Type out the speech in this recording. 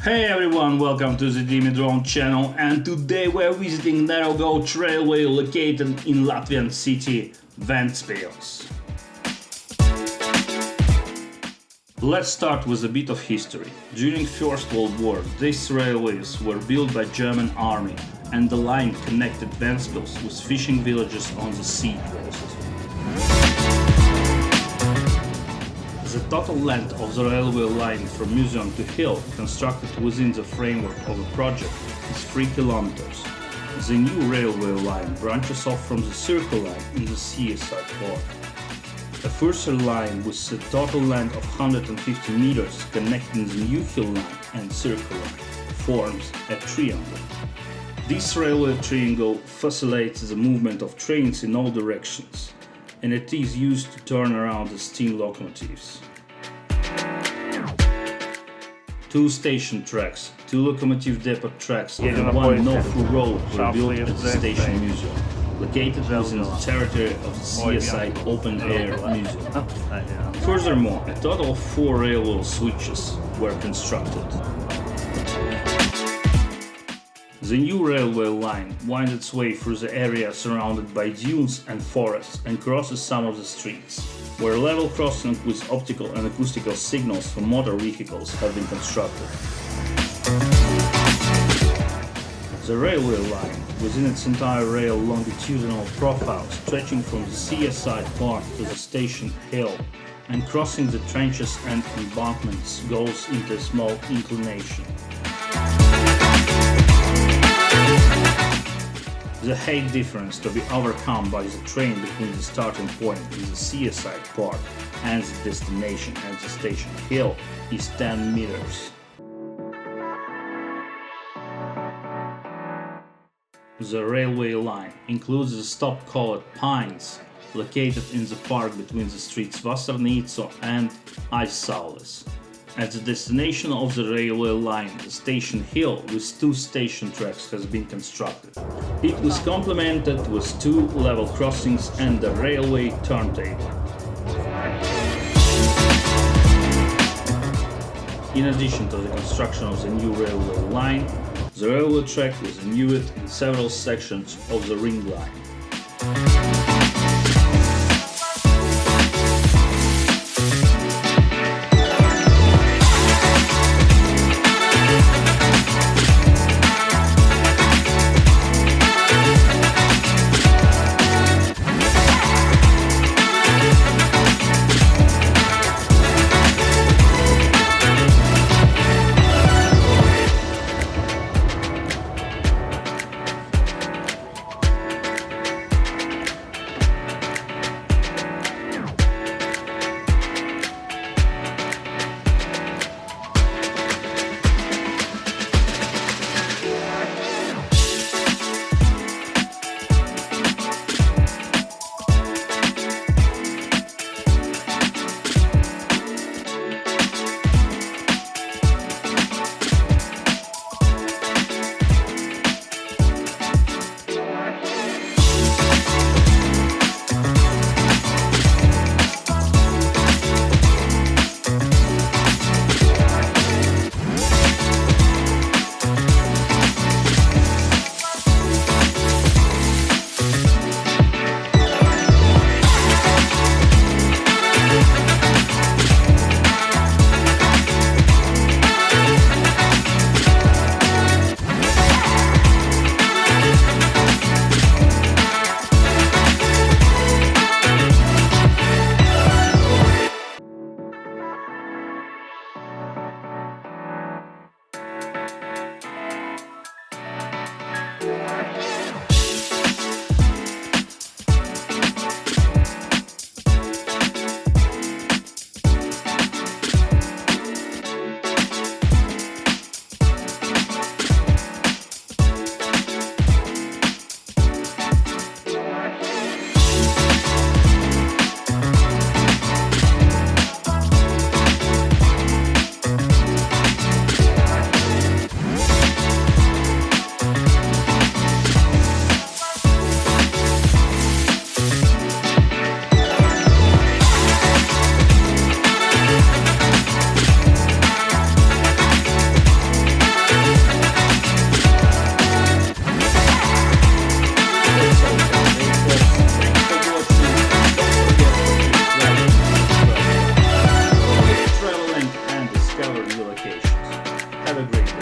Hey everyone, welcome to the Dimidrone channel, and today we're visiting narrow gauge railway located in Latvian city Ventspils. Let's start with a bit of history. During First World War, these railways were built by German army, and the line connected Ventspils with fishing villages on the sea coast. The total length of the railway line from museum to hill, constructed within the framework of the project, is 3 kilometers. The new railway line branches off from the circle line in the Seaside Park. A further line with a total length of 150 meters connecting the new hill line and circle line forms a triangle. This railway triangle facilitates the movement of trains in all directions, and it is used to turn around the steam locomotives. 2 station tracks, 2 locomotive depot tracks, and 1 no-through road were built at the station museum, located within the territory of the Seaside Open-Air Museum. Furthermore, a total of 4 railway switches were constructed. The new railway line winds its way through the area surrounded by dunes and forests and crosses some of the streets, where level crossing with optical and acoustical signals for motor vehicles have been constructed. The railway line, within its entire rail longitudinal profile, stretching from the Seaside Park to the station hill and crossing the trenches and embankments, goes into a small inclination. The height difference to be overcome by the train between the starting point in the Seaside Park and the destination at the station hill is 10 meters. The railway line includes the stop called Pines, located in the park between the streets Vasarnīca and Aizsaules. At the destination of the railway line, the station hill with 2 station tracks has been constructed. It was complemented with 2 level crossings and a railway turntable. In addition to the construction of the new railway line, the railway track was renewed in several sections of the ring line. discover new locations. Have a great day.